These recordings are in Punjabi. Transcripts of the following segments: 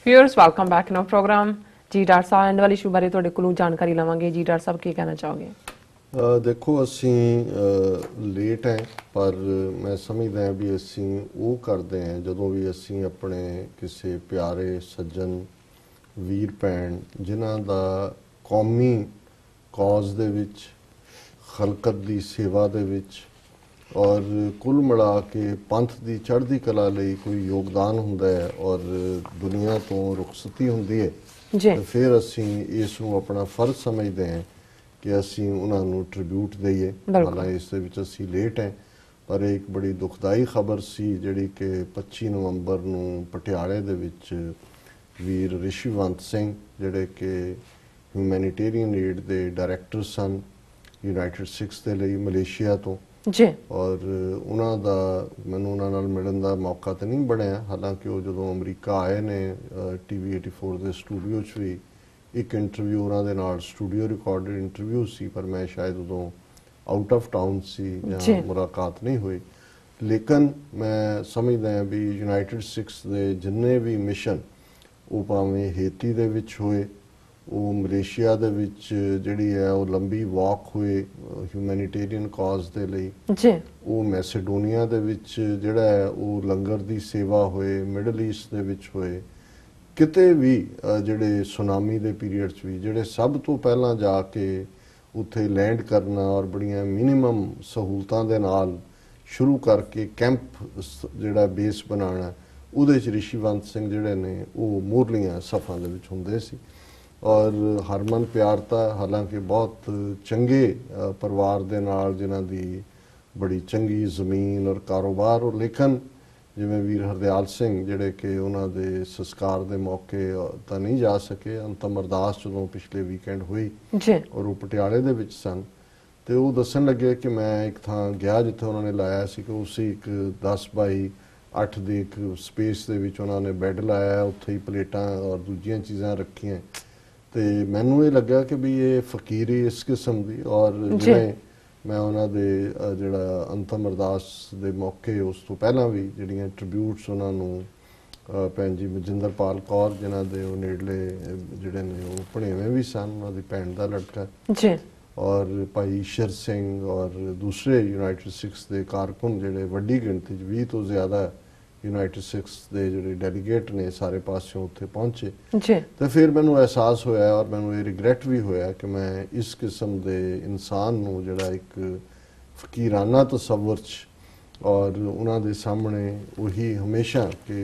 Viewers welcome back in our program. जी डॉक्टर साहब एंड वाली इशू बारे ਤੁਹਾਡੇ ਕੋਲੋਂ ਜਾਣਕਾਰੀ ਲਵਾਂਗੇ। जी डॉक्टर साहब ਕੀ ਕਹਿਣਾ ਚਾਹੋਗੇ? देखो ਅਸੀਂ ਲੇਟ ਹੈ ਪਰ मैं समझदा भी ਅਸੀਂ ਉਹ ਕਰਦੇ ਹਾਂ ਜਦੋਂ ਵੀ ਅਸੀਂ ਆਪਣੇ ਕਿਸੇ ਪਿਆਰੇ ਸੱਜਣ ਵੀਰ ਭੈਣ ਜਿਨ੍ਹਾਂ ਦਾ ਕੌਮੀ ਕਾਜ਼ ਦੇ ਵਿੱਚ ਖਲਕਤ ਦੀ ਸੇਵਾ ਦੇ ਵਿੱਚ और कुल मिला के पंथ की चढ़ती कला लई कोई योगदान हुंदा है और दुनिया तो रुखसती हुंदी है तो फिर असी इस अपना फर्ज समझते हैं कि असी उन्होंने ट्रिब्यूट दईए। हालांकि इस असी लेट हैं पर एक बड़ी दुखदाई खबर सी जिहड़ी कि 25 नवंबर नूं पटियाले दे विच वीर रिशीवंत सिंह जिहड़े कि ह्यूमैनिटेरियन एड दे डायरैक्टर सन यूनाइटेड सिक्स दे लई मलेशिया तो जी और उन्हों का मैनू उन्होंने मिलने का मौका तो नहीं बनया। हालांकि वो जो अमरीका आए ने TV 84 के स्टूडियो भी एक इंटरव्यू उन्होंने नाल स्टूडियो रिकॉर्डेड इंटरव्यू सी पर मैं शायद उदों आउट ऑफ टाउन सी या मुलाकात नहीं हुई। लेकिन मैं समझदा भी यूनाइटेड सिक्स के जिन्ने भी मिशन वो भावें हेती दे विच होए वो मलेशिया दे विच जिहड़ी है वो लंबी वॉक हुए ह्यूमैनिटेरियन कॉज दे लई वो मैसेडोनिया दे विच जिहड़ा है वो लंगर दी सेवा होए मिडल ईस्ट दे विच होए किते भी जिहड़े सुनामी दे पीरियड च भी जिहड़े सब तो पहला जाके उत्थे लैंड करना और बड़ियां मिनिमम सहूलतां दे नाल शुरू करके कैंप जिहड़ा बेस बनाना उहदे च रिशीवंत सिंह जिहड़े ने वो मोरलियां सफ़ां दे विच हुंदे सी और हरमन प्यारता हालांकि बहुत चंगे परिवार दे नाल जिन्हां दी बड़ी चंगी ज़मीन और कारोबार और लेकिन जिवें वीर हरदयाल सिंह जिहड़े कि उन्हां दे संस्कार दे मौके तां नहीं जा सके अंतम अरदास जदों पिछले वीकेंड हुई और वो पटियाले दे विच सन ते वो दस्सण लगे कि मैं एक थां गया जिथे उन्होंने लाया सी कि उसी एक 10 बाई 8 दी एक स्पेस दे विच उन्होंने बैड लाया उत्थे ही प्लेटां और दूजियां चीज़ां रखियां तो मैनू ये लगा कि भी ये फकीरी इस किस्म की और जिवें मैं उन्होंने जिहड़ा अंतम अरदास दे मौके उस तो पहला भी जिहड़ियां ट्रिब्यूट्स उन्होंने भैन जी मजिंदरपाल कौर जिन्हां दे नेड़ले जिहड़े ने वो भणेवें भी सन उन्हां दी भैन दा लड़का और भाई ईशर सिंह और दूसरे यूनाइटेड सिक्स के कारकुन जिहड़े वड्डी गिणती 20 तो ज़्यादा यूनाइटेड सिक्स के जिहड़े डेलीगेट ने सारे पासों उत्थे पहुंचे तो फिर मैनू एहसास होया और मैनू ये रिग्रैट भी होया कि मैं इस किस्म के इंसान नू जिहड़ा एक फकीराना तसव्वुर और उन्हां दे सामने वही हमेशा कि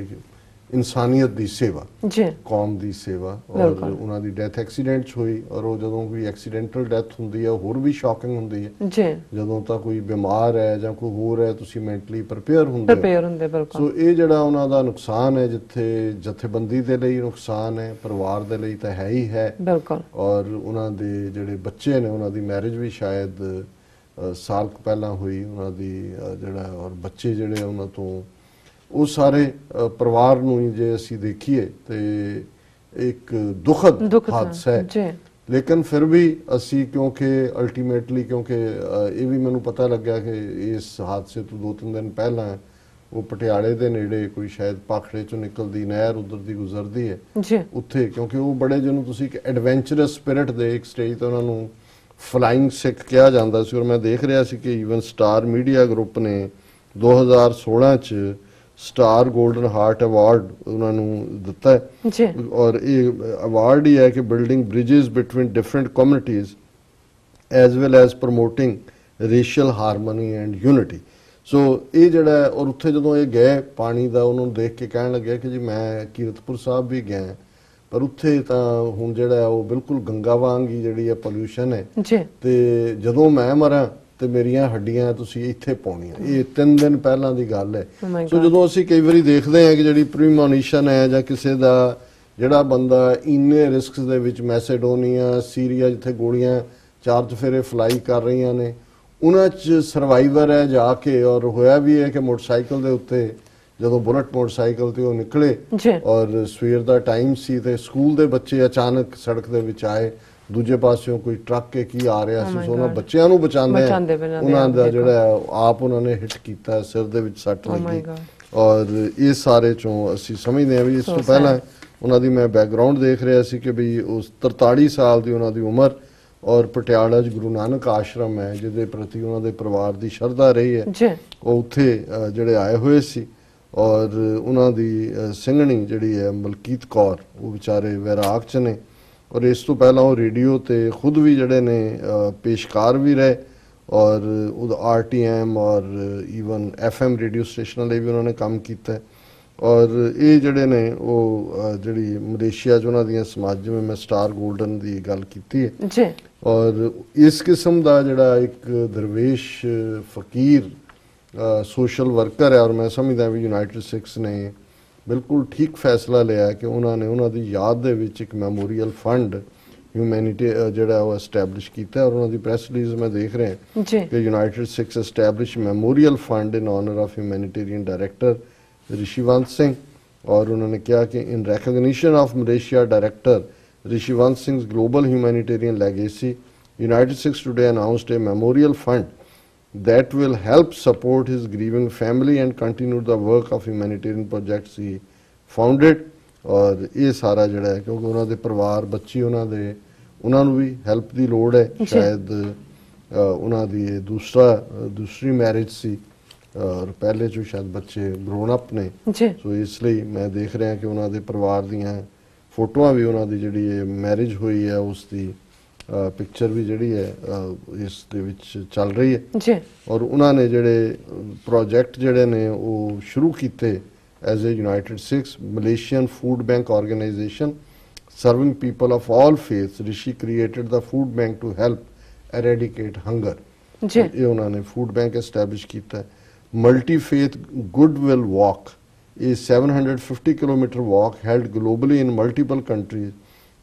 इंसानियत की सेवा कौम की सेवा और उन्हां दी डेथ एक्सीडेंट हुई और वो जदों कोई एक्सीडेंटल डेथ हुंदी है होर भी शॉकिंग हुंदी है जदों तक कोई बीमार है जां कोई होर है तुसीं मेंटली प्रिपेयर हुंदे सो ये जिहड़ा उन्हां दा नुकसान है जिथे जथेबंदी दे लई नुकसान है परिवार दे लई तां है ही है और उन्हां दे जिहड़े बच्चे ने उन्हां दी मैरिज भी शायद साल पहला हुई उन्हां दी जिहड़ा और बच्चे जिहड़े उन्हां तो वो सारे परिवार नूं जे असी देखिए तो एक दुखद हादसा है लेकिन फिर भी असी क्योंकि अल्टीमेटली क्योंकि ये भी मैनू पता लग्या कि इस हादसे तो 2-3 दिन पहला वो पटियाले दे नेड़े कोई शायद पाखड़े चों निकलदी नहर उधर दी गुजरदी है उत्थे क्योंकि वो बड़े जिन्हों तुसीं एक एडवेंचरस स्पिरिट दे एक स्टेज ते उन्हां नूं फ्लाइंग सिख कहा जांदा सी और मैं देख रहा सी कि ईवन स्टार मीडिया ग्रुप ने 2016 च स्टार गोल्डन हार्ट अवार्ड उन्होंने दिता है और ये अवार्ड ही है कि building bridges between different communities as well as promoting racial harmony and unity so ये जड़ा और उत्थे जदों ये गए पानी का उन्होंने देख के कहन लगे कि जी मैं कीरतपुर साहब भी गया पर उत्थे तां हुण जिहड़ा वो बिल्कुल गंगा वांग ही जिहड़ी है पोल्यूशन है ते जदों मैं मरां तो मेरिया हड्डियां तुसीं इत्थे पाउणियां ये 3 दिन पहलां दी गल है सो जदों असीं कई वारी देखदे हां कि जिहड़ी प्रीमोनिशन है जां किसी दा जिहड़ा बंदा इन्ने risk they which Macedonia Syria जिथे गोलियां 4 चफेरे फ्लाई कर रही ने उन्हां च सर्वाइवर है जाके और होया भी है कि मोटरसाइकिल दे उत्ते जदों बुलेट मोटरसाइकिल ते वो निकले और सवेर दा टाइम सी ते स्कूल दे बच्चे अचानक सड़क दे विच आए दूजे पासों कोई ट्रक के की आ रहा सी उन्हां बच्चियां नूं बचांदे उन्हां दा जिहड़ा आप उन्होंने हिट कीता सिर दे विच सट लगी और ये सारे चों असीं समझदे हां भी इस तो पहला ਉਹਨਾਂ ਦੀ ਮੈਂ ਬੈਕਗ੍ਰਾਉਂਡ ਦੇਖ ਰਿਹਾ ਸੀ ਕਿ ਵੀ ਉਸ 43 ਸਾਲ ਦੀ ਉਹਨਾਂ ਦੀ ਉਮਰ ਔਰ ਪਟਿਆਲਾ 'ਚ ਗੁਰੂ ਨਾਨਕ ਆਸ਼ਰਮ ਹੈ ਜਿਹਦੇ ਪ੍ਰਤੀ ਉਹਨਾਂ ਦੇ ਪਰਿਵਾਰ ਦੀ ਸ਼ਰਧਾ ਰਹੀ ਹੈ ਜੀ ਉਹ ਉੱਥੇ ਜਿਹੜੇ ਆਏ ਹੋਏ ਸੀ ਔਰ ਉਹਨਾਂ ਦੀ ਸਿੰਘਣੀ ਜਿਹੜੀ ਹੈ ਮਲਕੀਤ ਕੌਰ ਉਹ ਵਿਚਾਰੇ ਵੈਰਾਗ 'ਚ ਨੇ ਔਰ ਇਸ ਤੋਂ ਪਹਿਲਾਂ ਉਹ ਰੇਡੀਓ ਤੇ ਖੁਦ ਵੀ ਜਿਹੜੇ ਨੇ ਪੇਸ਼ਕਾਰ ਵੀ ਰਹੇ ਔਰ ਉਹ RTM ਔਰ ਈਵਨ FM ਰੇਡੀਓ ਸਟੇਸ਼ਨਾਂ ਲਈ ਵੀ ਉਹਨਾਂ ਨੇ ਕੰਮ ਕੀਤਾ ਔਰ ਇਹ ਜਿਹੜੇ ਨੇ ਉਹ ਜਿਹੜੀ ਮਲੇਸ਼ੀਆ 'ਚ ਉਹਨਾਂ ਦੀਆਂ ਸਮਾਜ ਜਿਵੇਂ ਮੈਂ ਸਟਾਰ ਗੋਲਡਨ ਦੀ ਗੱਲ ਕੀਤੀ ਹੈ ਜੀ ਔਰ ਇਸ ਕਿਸਮ ਦਾ ਜਿਹੜਾ ਇੱਕ ਦਰਵੇਸ਼ ਫਕੀਰ ਸੋਸ਼ਲ ਵਰਕਰ ਹੈ ਔਰ ਮੈਂ ਸਮਝਦਾ ਵੀ ਯੂਨਾਈਟਿਡ ਸਿੱਖਸ ਨੇ ਬਿਲਕੁਲ ਠੀਕ ਫੈਸਲਾ ਲਿਆ ਕਿ ਉਹਨਾਂ ਨੇ ਉਹਨਾਂ ਦੀ ਯਾਦ ਦੇ ਵਿੱਚ ਇੱਕ ਮੈਮੋਰੀਅਲ ਫੰਡ ਹਿਊਮੈਨਿਟੀ ਜਿਹੜਾ ਉਹ ਐਸਟੈਬਲਿਸ਼ ਕੀਤਾ ਔਰ ਉਹਨਾਂ ਦੀ ਪ੍ਰੈਸ ਰਿਲੀਜ਼ ਮੈਂ ਦੇਖ ਰਿਹਾ ਜੀ ਕਿ United Sikhs establish memorial fund in honour of humanitarian director Rishiwant Singh ਔਰ ਉਹਨਾਂ ਨੇ ਕਿਹਾ ਕਿ in recognition of Malaysia director Rishiwant Singh's global humanitarian legacy, United States today announced a memorial fund that will help support his grieving family and continue the work of humanitarian projects he founded. ਔਰ ਇਹ ਸਾਰਾ ਜਿਹੜਾ ਹੈ ਕਿਉਂਕਿ ਉਹਨਾਂ ਦੇ ਪਰਿਵਾਰ ਬੱਚੀ ਉਹਨਾਂ ਨੂੰ ਵੀ ਹੈਲਪ ਦੀ ਲੋੜ ਹੈ ਸ਼ਾਇਦ ਉਹਨਾਂ ਦੀ ਦੂਸਰੀ ਮੈਰਿਜ ਸੀ ਔਰ ਪਹਿਲੇ ਚੋਂ ਸ਼ਾਇਦ ਬੱਚੇ ਗਰੋਨ ਅਪ ਨੇ ਸੋ ਇਸ ਲਈ ਮੈਂ ਦੇਖ ਰਿਹਾ ਕਿ ਉਹਨਾਂ ਦੇ ਪਰਿਵਾਰ ਦੀਆਂ ਫੋਟੋਆਂ ਵੀ ਉਹਨਾਂ ਦੀ ਜਿਹੜੀ ਇਹ ਮੈਰਿਜ ਹੋਈ ਹੈ ਉਸ ਦੀ ਪਿਕਚਰ ਵੀ ਜਿਹੜੀ ਹੈ ਇਸ ਦੇ ਵਿੱਚ ਚੱਲ ਰਹੀ ਹੈ ਜੀ ਔਰ ਉਹਨਾਂ ਨੇ ਜਿਹੜੇ ਪ੍ਰੋਜੈਕਟ ਜਿਹੜੇ ਨੇ ਉਹ ਸ਼ੁਰੂ ਕੀਤੇ as a United States Malaysian Food Bank organization serving people of all faiths. Rishi created the food bank to help eradicate hunger. ਜੀ ਇਹ ਉਹਨਾਂ ਨੇ ਫੂਡ ਬੈਂਕ ਐਸਟੈਬਲਿਸ਼ ਕੀਤਾ multi faith goodwill walk a 750 kilometer walk held globally in multiple countries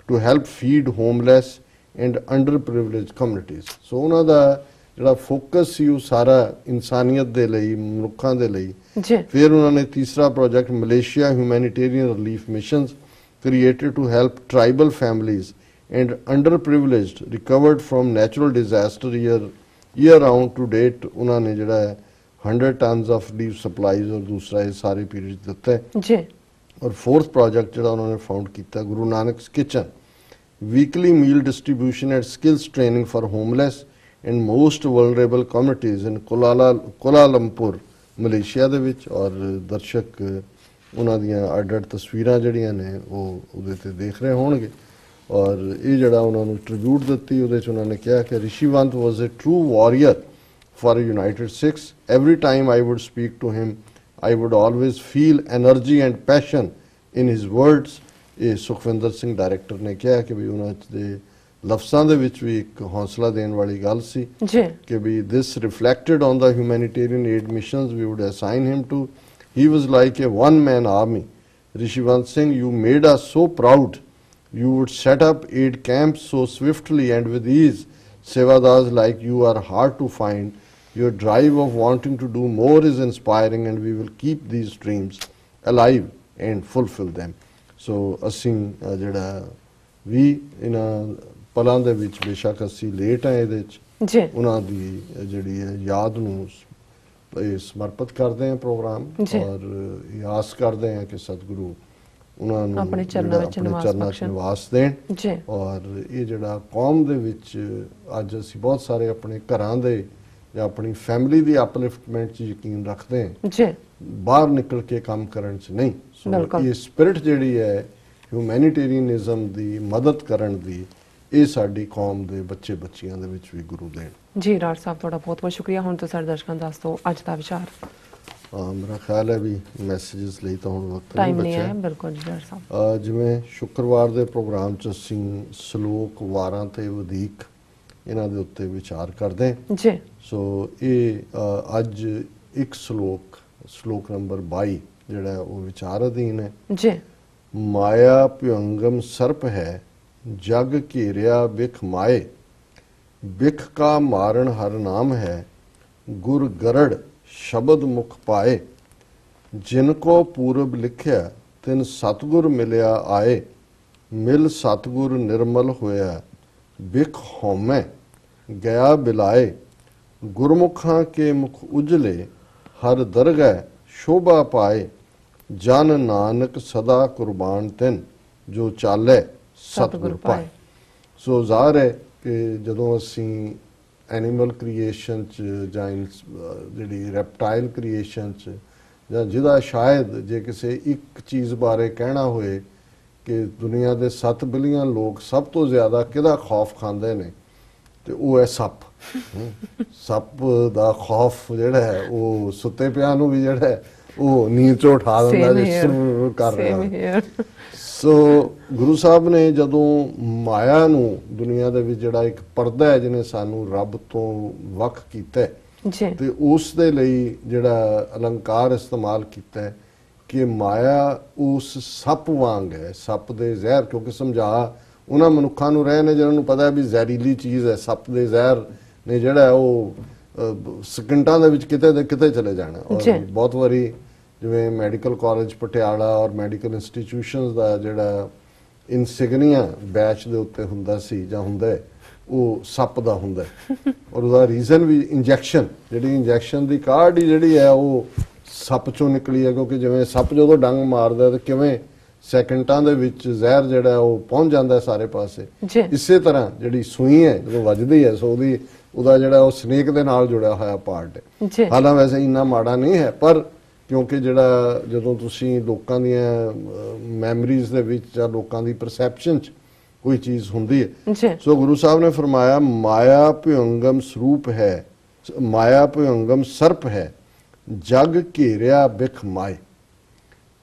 to help feed homeless and underprivileged communities. So ਉਹਨਾਂ ਦਾ ਜਿਹੜਾ ਫੋਕਸ ਸੀ ਉਹ ਸਾਰਾ ਇਨਸਾਨੀਅਤ ਦੇ ਲਈ ਮਨੁੱਖਾਂ ਦੇ ਲਈ ਜੀ ਫਿਰ ਉਹਨਾਂ ਨੇ ਤੀਸਰਾ project Malaysia humanitarian relief missions created to help tribal families and underprivileged recovered from natural disaster year round to date ਉਹਨਾਂ ਨੇ ਜਿਹੜਾ ਹੈ 100 tons of relief supplies ਔਰ ਦੂਸਰਾ ਇਹ ਸਾਰੇ ਪੀਰੀਅਡ ਦਿੱਤਾ ਹੈ ਜੀ ਔਰ ਫੋਰਥ ਪ੍ਰੋਜੈਕਟ ਜਿਹੜਾ ਉਹਨਾਂ ਨੇ ਫਾਊਂਡ ਕੀਤਾ Guru Nanak's kitchen weekly meal distribution and skills training for homeless and most vulnerable communities in Kuala Lumpur Malaysia ਦੇ ਵਿੱਚ ਔਰ ਦਰਸ਼ਕ ਉਹਨਾਂ ਦੀਆਂ ਅੱਡ-ਅੱਡ ਤਸਵੀਰਾਂ ਜਿਹੜੀਆਂ ਨੇ ਉਹ ਉਹਦੇ ਤੇ ਦੇਖ ਰਹੇ ਹੋਣਗੇ ਔਰ ਇਹ ਜਿਹੜਾ ਉਹਨਾਂ ਨੂੰ ਟ੍ਰਿਬਿਊਟ ਦਿੱਤੀ ਉਹਦੇ 'ਚ ਉਹਨਾਂ ਨੇ ਕਿਹਾ ਕਿ Rishiwant was a true warrior for United Sikhs. Every time I would speak to him, I would always feel energy and passion in his words. ਇਹ ਸੁਖਵਿੰਦਰ ਸਿੰਘ ਡਾਇਰੈਕਟਰ ਨੇ ਕਿਹਾ ਕਿ ਵੀ ਉਹਨਾਂ ਦੇ ਲਫ਼ਜ਼ਾਂ ਦੇ ਵਿੱਚ ਵੀ ਇੱਕ ਹੌਸਲਾ ਦੇਣ ਵਾਲੀ ਗੱਲ ਸੀ ਕਿ ਵੀ this reflected on the humanitarian aid missions we would assign him to. He was like a one-man army. Rishivant Singh, you made us so proud. You would set up aid camps so swiftly and with ease. Sevadars like you are hard to find. Your drive of wanting to do more is inspiring and we will keep these dreams alive and fulfill them. So ਅਸੀਂ ਜਿਹੜਾ ਵੀ ਇਹਨਾਂ ਪਲਾਂ ਦੇ ਵਿੱਚ ਬੇਸ਼ੱਕ ਅਸੀਂ ਲੇਟ ਆਏ ਇਹਦੇ ਵਿੱਚ ਉਹਨਾਂ ਦੀ ਜਿਹੜੀ ਹੈ ਯਾਦ ਨੂੰ ਸਮਰਪਿਤ ਕਰਦੇ ਹਾਂ ਪ੍ਰੋਗਰਾਮ ਔਰ ਇਹ ਆਸ ਕਰਦੇ ਹਾਂ ਕਿ ਸਤਿਗੁਰੂ ਉਹਨਾਂ ਨੂੰ ਆਪਣੇ ਚਰਨਾਂ ਵਿੱਚ ਨਿਵਾਸ ਦੇਣ ਔਰ ਇਹ ਜਿਹੜਾ ਕੌਮ ਦੇ ਵਿੱਚ ਅੱਜ ਅਸੀਂ ਬਹੁਤ ਸਾਰੇ ਆਪਣੇ ਘਰਾਂ ਦੇ ਜਾਂ ਆਪਣੀ ਫੈਮਿਲੀ ਦੀ ਅਪਲਿਫਟਮੈਂਟ 'ਚ ਯਕੀਨ ਰੱਖਦੇ ਹਾਂ ਬਾਹਰ ਨਿਕਲ ਕੇ ਕੰਮ ਕਰਨ 'ਚ ਨਹੀਂ ਸੋ ਇਹ ਸਪਿਰਿਟ ਜਿਹੜੀ ਹੈ ਹਿਊਮੈਨਿਟੇਰੀਅਨਿਜ਼ਮ ਦੀ ਮਦਦ ਕਰਨ ਦੀ ਇਹ ਸਾਡੀ ਕੌਮ ਦੇ ਬੱਚੇ ਬੱਚੀਆਂ ਦੇ ਵਿੱਚ ਵੀ ਗੁਰੂ ਦੇਣ ਜੀ ਡਾਕਟਰ ਸਾਹਿਬ ਤੁਹਾਡਾ ਬਹੁਤ ਬਹੁਤ ਸ਼ੁਕਰੀਆ ਹੁਣ ਤੋਂ ਸਾਡੇ ਦਰਸ਼ਕਾਂ ਦੱਸ ਦਿਓ ਅੱਜ ਦਾ ਵਿਚਾਰ ਮੇਰਾ ਖਿਆਲ ਹੈ ਵੀ ਮੈਸੇजेस ਲਈ ਤਾਂ ਹੁਣ ਵਕਤ ਨਹੀਂ ਬਚਿਆ ਬਿਲਕੁਲ ਜੀ ਡਾਕਟਰ ਸਾਹਿਬ ਜਿਵੇਂ ਸ਼ੁੱਕਰਵਾਰ ਦੇ ਪ੍ਰੋਗਰਾਮ 'ਚ ਅਸੀਂ ਸ਼ਲੋਕ ਵਾਰਾਂ ਤੇ ਵਧੀਕ ਇਹਨਾਂ ਦੇ ਉੱਤੇ ਵਿਚਾਰ ਕਰਦੇ ਹਾਂ ਜੀ ਸੋ ਇਹ ਅੱਜ ਇੱਕ ਸ਼ਲੋਕ ਨੰਬਰ 22 ਜਿਹੜਾ ਉਹ ਵਿਚਾਰ ਅਧੀਨ ਹੈ ਜੀ ਮਾਇਆ ਭਯੰਗਮ ਸਰਪ ਹੈ ਜਗ ਘੇਰਿਆ ਬਿਖ ਮਾਏ ਬਿਖ ਕਾ ਮਾਰਨ ਹਰ ਨਾਮ ਹੈ ਗੁਰ ਗਰੜ ਸ਼ਬਦ ਮੁਖ ਪਾਏ ਜਿਨ ਕੋ ਪੂਰਬ ਲਿਖਿਆ ਤਿਨ ਸਤਗੁਰ ਮਿਲਿਆ ਆਏ ਮਿਲ ਸਤਗੁਰ ਨਿਰਮਲ ਹੋਇਆ ਬਿਖ ਹਉਮੈ ਗਿਆ ਬਿਲਾਏ ਗੁਰਮੁਖਾਂ ਕੇ ਮੁਖ ਉਜਲੇ ਹਰ ਦਰਗਹਿ ਸ਼ੋਭਾ ਪਾਏ ਜਨ ਨਾਨਕ ਸਦਾ ਕੁਰਬਾਨ ਤਿਨ ਜੋ ਚਾਲੇ ਸਤਿਗੁਰ ਸਤਿਗੁਰ ਪਾਏ। ਪਾਏ। ਸੋ ਜ਼ਾਹਰ ਹੈ ਕਿ ਜਦੋਂ ਅਸੀਂ ਐਨੀਮਲ ਕ੍ਰੀਏਸ਼ਨ ਚ ਜਾਂ ਜਿਹੜੀ ਰੈਪਟਾਈਲ ਕ੍ਰੀਏਸ਼ਨ ਚ ਜਾਂ ਜਿਹਦਾ ਸ਼ਾਇਦ ਜੇ ਕਿਸੇ ਇੱਕ ਚੀਜ਼ ਬਾਰੇ ਕਹਿਣਾ ਹੋਏ ਕਿ ਦੁਨੀਆ ਦੇ 7 ਬਿਲੀਅਨ ਲੋਕ ਸਭ ਤੋਂ ਜ਼ਿਆਦਾ ਕਿਹਦਾ ਖੌਫ ਖਾਂਦੇ ਨੇ ਤੇ ਉਹ ਹੈ ਸੱਪ। ਸੱਪ ਦਾ ਖੌਫ ਜਿਹੜਾ ਹੈ ਉਹ ਸੁੱਤੇ ਪਿਆਂ ਨੂੰ ਵੀ ਜਿਹੜਾ ਹੈ ਉਹ ਨੀਂਦ ਚੋਂ ਉਠਾ ਦਿੰਦਾ Same ਜੇ here. ਸੁਰ ਕਰ ਰਿਹਾ Same here. ਸੋ ਗੁਰੂ ਸਾਹਿਬ ਨੇ ਜਦੋਂ ਮਾਇਆ ਨੂੰ ਦੁਨੀਆ ਦੇ ਵਿੱਚ ਜਿਹੜਾ ਇੱਕ ਪਰਦਾ ਹੈ ਜਿਹਨੇ ਸਾਨੂੰ ਰੱਬ ਤੋਂ ਵੱਖ ਕੀਤਾ ਹੈ, ਜੀ ਤੇ ਉਸ ਦੇ ਲਈ ਜਿਹੜਾ ਅਲੰਕਾਰ ਇਸਤੇਮਾਲ ਕੀਤਾ ਹੈ ਕਿ ਮਾਇਆ ਉਸ ਸੱਪ ਵਾਂਗ ਹੈ, ਸੱਪ ਦੇ ਜ਼ਹਿਰ। ਕਿਉਂਕਿ ਸਮਝਾ ਉਹਨਾਂ ਮਨੁੱਖਾਂ ਨੂੰ ਰਹੇ ਨੇ ਜਿਹਨਾਂ ਨੂੰ ਪਤਾ ਹੈ ਵੀ ਜ਼ਹਿਰੀਲੀ ਚੀਜ਼ ਹੈ, ਸੱਪ ਦੇ ਜ਼ਹਿਰ ਨੇ ਜਿਹੜਾ ਉਹ ਸਕਿੰਟਾਂ ਦੇ ਵਿੱਚ ਕਿਤੇ ਦੇ ਕਿਤੇ ਚਲੇ ਜਾਣਾ। ਔਰ ਬਹੁਤ ਵਾਰੀ ਜਿਵੇਂ ਮੈਡੀਕਲ ਕਾਲਜ ਪਟਿਆਲਾ ਔਰ ਮੈਡੀਕਲ ਇੰਸਟੀਟਿਊਸ਼ਨਸ ਦਾ ਜਿਹੜਾ ਇਨਸਿਗਨੀਆ ਬੈਚ ਦੇ ਉੱਤੇ ਹੁੰਦਾ ਸੀ ਜਾਂ ਹੁੰਦਾ ਹੈ, ਉਹ ਸੱਪ ਦਾ ਹੁੰਦਾ ਹੈ। ਔਰ ਉਹਦਾ ਰੀਜ਼ਨ ਵੀ ਇੰਜੈਕਸ਼ਨ, ਜਿਹੜੀ ਇੰਜੈਕਸ਼ਨ ਦੀ ਕਾਢ ਹੀ ਜਿਹੜੀ ਹੈ ਉਹ ਸੱਪ ਚੋਂ ਨਿਕਲੀ ਹੈ। ਕਿਉਂਕਿ ਜਿਵੇਂ ਸੱਪ ਜਦੋਂ ਡੰਗ ਮਾਰਦਾ ਤੇ ਕਿਵੇਂ ਸੈਕਿੰਟਾਂ ਦੇ ਵਿੱਚ ਜ਼ਹਿਰ ਜਿਹੜਾ ਉਹ ਪਹੁੰਚ ਜਾਂਦਾ ਸਾਰੇ ਪਾਸੇ, ਇਸੇ ਤਰ੍ਹਾਂ ਜਿਹੜੀ ਸੂਈ ਹੈ ਜਦੋਂ ਵੱਜਦੀ ਹੈ ਸੋ ਉਹਦਾ ਜਿਹੜਾ ਉਹ ਸਨੇਕ ਦੇ ਨਾਲ ਜੁੜਿਆ ਹੋਇਆ ਪਾਰਟ ਹੈ। ਹਾਲਾਂ ਵੈਸੇ ਇੰਨਾ ਮਾੜਾ ਨਹੀਂ ਹੈ, ਪਰ ਕਿਉਂਕਿ ਜਿਹੜਾ ਜਦੋਂ ਤੁਸੀਂ ਲੋਕਾਂ ਦੀਆਂ ਮੈਮਰੀਜ਼ ਦੇ ਵਿੱਚ ਜਾਂ ਲੋਕਾਂ ਦੀ ਪਰਸੈਪਸ਼ਨ 'ਚ ਕੋਈ ਚੀਜ਼ ਹੁੰਦੀ ਹੈ, ਸੋ ਗੁਰੂ ਸਾਹਿਬ ਨੇ ਫਰਮਾਇਆ ਮਾਇਆ ਭਿਅੰਗਮ ਸਰੂਪ ਹੈ, ਮਾਇਆ ਭਿਅੰਗਮ ਸਰਪ ਹੈ, ਜਗ ਘੇਰਿਆ ਬਿਖ ਮਾਏ।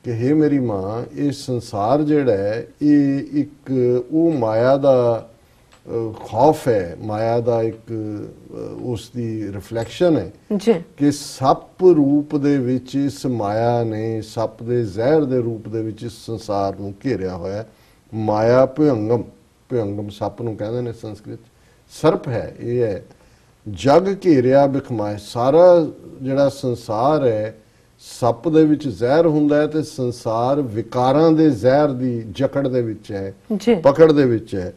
ਕਿ ਹੇ ਮੇਰੀ ਮਾਂ, ਇਹ ਸੰਸਾਰ ਜਿਹੜਾ ਹੈ ਇਹ ਇੱਕ ਉਹ ਮਾਇਆ ਦਾ ਖੌਫ ਹੈ, ਮਾਇਆ ਦਾ ਇੱਕ ਉਸ ਦੀ ਰਿਫਲੈਕਸ਼ਨ ਹੈ ਕਿ ਸੱਪ ਰੂਪ ਦੇ ਵਿੱਚ ਇਸ ਮਾਇਆ ਨੇ, ਸੱਪ ਦੇ ਜ਼ਹਿਰ ਦੇ ਰੂਪ ਦੇ ਵਿੱਚ ਇਸ ਸੰਸਾਰ ਨੂੰ ਘੇਰਿਆ ਹੋਇਆ। ਮਾਇਆ ਭਿਅੰਗਮ, ਭਿਅੰਗਮ ਸੱਪ ਨੂੰ ਕਹਿੰਦੇ ਨੇ ਸੰਸਕ੍ਰਿਤ, ਸਰਪ ਹੈ ਇਹ ਹੈ। ਜਗ ਘੇਰਿਆ ਬਿਖ ਮਾਏ, ਸਾਰਾ ਜਿਹੜਾ ਸੰਸਾਰ ਹੈ ਸੱਪ ਦੇ ਵਿੱਚ ਜ਼ਹਿਰ ਹੁੰਦਾ ਹੈ ਤੇ ਸੰਸਾਰ ਵਿਕਾਰਾਂ ਦੇ ਜ਼ਹਿਰ ਦੀ ਜਕੜ ਦੇ ਵਿੱਚ ਹੈ, ਪਕੜ ਦੇ ਵਿੱਚ ਹੈ।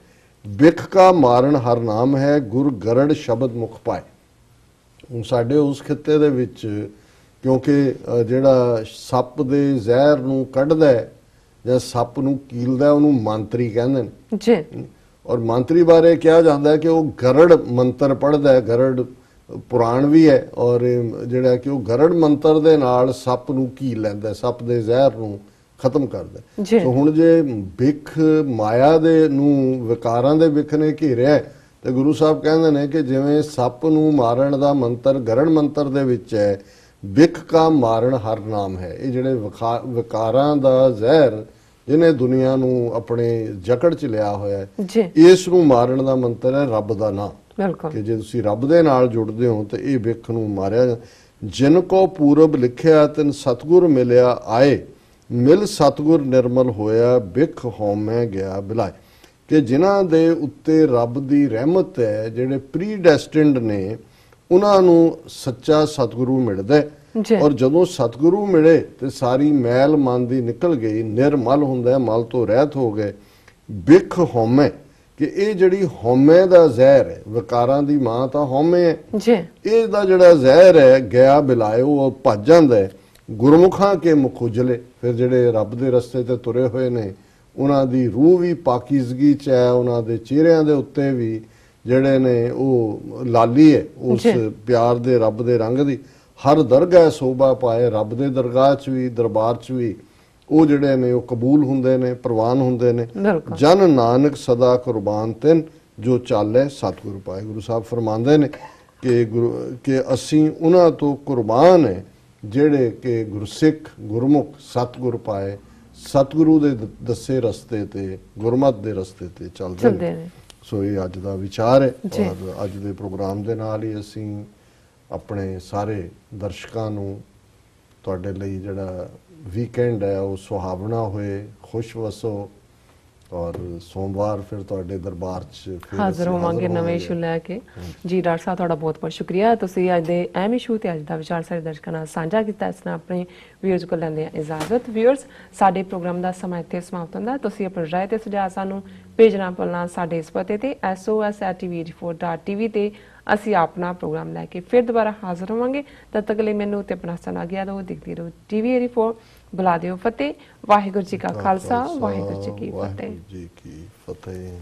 ਬਿਖ ਕਾ ਮਾਰਨ ਹਰ ਨਾਮ ਹੈ, ਗੁਰ ਗਰੜ ਸ਼ਬਦ ਮੁਖ ਪਾਏ। ਹੁਣ ਸਾਡੇ ਉਸ ਖਿੱਤੇ ਦੇ ਵਿੱਚ ਕਿਉਂਕਿ ਜਿਹੜਾ ਸੱਪ ਦੇ ਜ਼ਹਿਰ ਨੂੰ ਕੱਢਦਾ ਹੈ ਜਾਂ ਸੱਪ ਨੂੰ ਕੀਲਦਾ ਉਹਨੂੰ ਮੰਤਰੀ ਕਹਿੰਦੇ ਨੇ ਜੀ। ਔਰ ਮੰਤਰੀ ਬਾਰੇ ਕਿਹਾ ਜਾਂਦਾ ਹੈ ਕਿ ਉਹ ਗਰੜ ਮੰਤਰ ਪੜ੍ਹਦਾ ਹੈ, ਗਰੜ ਪੁਰਾਣ ਵੀ ਹੈ, ਔਰ ਜਿਹੜਾ ਕਿ ਉਹ ਗਰੜ ਮੰਤਰ ਦੇ ਨਾਲ ਸੱਪ ਨੂੰ ਕੀਲ ਲੈਂਦਾ, ਸੱਪ ਦੇ ਜ਼ਹਿਰ ਨੂੰ ਖਤਮ ਕਰਦਾ। ਸੋ ਹੁਣ ਜੇ ਬਿਖ ਮਾਇਆ ਦੇ ਨੂੰ ਵਿਕਾਰਾਂ ਦੇ ਬਿਖ ਨੇ ਘੇਰਿਆ ਤੇ ਗੁਰੂ ਸਾਹਿਬ ਕਹਿੰਦੇ ਨੇ ਕਿ ਜਿਵੇਂ ਸੱਪ ਨੂੰ ਮਾਰਨ ਦਾ ਮੰਤਰ ਗਰੜ ਮੰਤਰ ਦੇ ਵਿੱਚ ਹੈ, ਬਿਖ ਕਾ ਮਾਰਨ ਹਰ ਨਾਮ ਹੈ। ਇਹ ਜਿਹੜੇ ਵਿਕਾਰਾਂ ਦਾ ਜ਼ਹਿਰ ਜਿਹਨੇ ਦੁਨੀਆ ਨੂੰ ਆਪਣੇ ਜਕੜ ਚ ਲਿਆ ਹੋਇਆ ਹੈ, ਇਸ ਨੂੰ ਮਾਰਨ ਦਾ ਮੰਤਰ ਹੈ ਰੱਬ ਦਾ ਨਾਮ। ਕਿ ਜੇ ਤੁਸੀਂ ਰੱਬ ਦੇ ਨਾਲ ਜੁੜਦੇ ਹੋ ਤੇ ਇਹ ਬਿਖ ਨੂੰ ਮਾਰਿਆ। ਜਿਨ ਕੋ ਪੂਰਬ ਲਿਖਿਆ ਤਿਨ ਸਤਗੁਰ ਮਿਲਿਆ ਆਏ, ਮਿਲ ਸਤਗੁਰ ਨਿਰਮਲ ਹੋਇਆ, ਬਿਖ ਹਉਮੈ ਗਿਆ ਬਿਲਾਏ। ਕਿ ਜਿਨ੍ਹਾਂ ਦੇ ਉੱਤੇ ਰੱਬ ਦੀ ਰਹਿਮਤ ਹੈ, ਜਿਹੜੇ ਪ੍ਰੀਡੈਸਟਿਨਡ ਨੇ, ਉਹਨਾਂ ਨੂੰ ਸੱਚਾ ਸਤਿਗੁਰੂ ਮਿਲਦਾ ਹੈ। ਔਰ ਜਦੋਂ ਸਤਿਗੁਰੂ ਮਿਲੇ ਤੇ ਸਾਰੀ ਮੈਲ ਮਨ ਦੀ ਨਿਕਲ ਗਈ, ਨਿਰਮਲ ਹੁੰਦਾ, ਮਲ ਤੋਂ ਰਹਿਤ ਹੋ ਗਏ। ਬਿਖ ਹਉਮੈ, ਕਿ ਇਹ ਜਿਹੜੀ ਹਉਮੈ ਦਾ ਜ਼ਹਿਰ ਹੈ, ਵਿਕਾਰਾਂ ਦੀ ਮਾਂ ਤਾਂ ਹਉਮੈ ਹੈ, ਇਹਦਾ ਜਿਹੜਾ ਜ਼ਹਿਰ ਹੈ ਗਿਆ ਬਿਲਾਏ, ਉਹ ਭੱਜ ਜਾਂਦਾ ਹੈ। ਗੁਰਮੁਖਾਂ ਕੇ ਮੁਖ ਉਜਲੇ, ਫਿਰ ਜਿਹੜੇ ਰੱਬ ਦੇ ਰਸਤੇ ਤੇ ਤੁਰੇ ਹੋਏ ਨੇ ਉਹਨਾਂ ਦੀ ਰੂਹ ਵੀ ਪਾਕੀਜ਼ਗੀ ਚ ਹੈ, ਉਹਨਾਂ ਦੇ ਚਿਹਰਿਆਂ ਦੇ ਉੱਤੇ ਵੀ ਜਿਹੜੇ ਨੇ ਉਹ ਲਾਲੀ ਹੈ ਉਸ ਪਿਆਰ ਦੇ ਰੱਬ ਦੇ ਰੰਗ ਦੀ। ਹਰ ਦਰਗਾਹ ਸੋਭਾ ਪਾਏ, ਰੱਬ ਦੇ ਦਰਗਾਹ ਚ ਵੀ ਦਰਬਾਰ ਚ ਵੀ ਉਹ ਜਿਹੜੇ ਨੇ ਉਹ ਕਬੂਲ ਹੁੰਦੇ ਨੇ, ਪ੍ਰਵਾਨ ਹੁੰਦੇ ਨੇ। ਜਨ ਨਾਨਕ ਸਦਾ ਕੁਰਬਾਨ ਤਿਨ, ਜੋ ਚਾਲੇ ਸਤਿਗੁਰ ਪਾਏ। ਗੁਰੂ ਸਾਹਿਬ ਫਰਮਾਉਂਦੇ ਨੇ ਕਿ ਅਸੀਂ ਉਹਨਾਂ ਤੋਂ ਕੁਰਬਾਨ ਹੈ ਜਿਹੜੇ ਕਿ ਗੁਰਸਿੱਖ ਗੁਰਮੁਖ ਸਤਿਗੁਰ ਪਾਏ, ਸਤਿਗੁਰੂ ਦੇ ਦੱਸੇ ਰਸਤੇ ਤੇ, ਗੁਰਮਤ ਦੇ ਰਸਤੇ ਤੇ ਚੱਲਦੇ ਨੇ। ਸੋ ਇਹ ਅੱਜ ਦਾ ਵਿਚਾਰ ਹੈ। ਔਰ ਅੱਜ ਦੇ ਪ੍ਰੋਗਰਾਮ ਦੇ ਨਾਲ ਹੀ ਅਸੀਂ ਆਪਣੇ ਸਾਰੇ ਦਰਸ਼ਕਾਂ ਨੂੰ ਤੁਹਾਡੇ ਲਈ ਜਿਹੜਾ ਵੀਕਐਂਡ ਹੈ ਉਹ ਸੁਹਾਵਣਾ ਹੋਏ, ਖੁਸ਼ ਵਸੋ। ਔਰ ਸੋਮਵਾਰ ਫਿਰ ਤੁਹਾਡੇ ਦਰਬਾਰ 'ਚ ਹਾਜ਼ਰ ਹੋਵਾਂਗੇ ਨਵੇਂ ਇਸ਼ੂ ਲੈ ਕੇ। ਜੀ ਡਾਕਟਰ ਸਾਹਿਬ, ਤੁਹਾਡਾ ਬਹੁਤ ਬਹੁਤ ਸ਼ੁਕਰੀਆ। ਤੁਸੀਂ ਅੱਜ ਦੇ ਅਹਿਮ ਇਸ਼ੂ ਤੇ ਅੱਜ ਦਾ ਵਿਚਾਰ ਸਾਡੇ ਦਰਸ਼ਕਾਂ ਨਾਲ ਸਾਂਝਾ ਕੀਤਾ। ਇਸ ਨਾਲ ਆਪਣੇ ਵਿਊਅਰਸ ਕੋਲ ਲੈਂਦੇ ਆ ਇਜਾਜ਼ਤ। ਵਿਊਅਰਸ, ਸਾਡੇ ਪ੍ਰੋਗਰਾਮ ਦਾ ਸਮਾਂ ਇੱਥੇ ਸਮਾਪਤ ਹੁੰਦਾ। ਤੁਸੀਂ ਆਪਣੀ ਰਾਏ ਤੇ ਸੁਝਾਅ ਸਾਨੂੰ ਭੇਜਣਾ ਭੁੱਲਣਾ ਸਾਡੇ ਇਸ ਪਤੇ ਤੇ sos@tv84.tv ਤੇ ਅਸੀਂ ਆਪਣਾ ਪ੍ਰੋਗਰਾਮ ਲੈ ਕੇ ਫਿਰ ਦੁਬਾਰਾ ਹਾਜ਼ਰ ਹੋਵਾਂਗੇ। ਤਦ ਤੱਕ ਲਈ ਮੈਨੂੰ ਤੇ ਆਪਣਾ ਸਨ ਆ ਗਿਆ ਦਿਓ। ਦੇਖਦੇ ਰਹੋ TV84। ਬੁਲਾ ਦਿਓ ਫਤਿਹ। ਵਾਹਿਗੁਰੂ ਜੀ ਕਾ ਖਾਲਸਾ, ਵਾਹਿਗੁਰੂ ਜੀ ਕੀ ਫਤਿਹ। ਵਾਹਿਗੁਰੂ ਜੀ ਕੀ ਫਤਿਹ।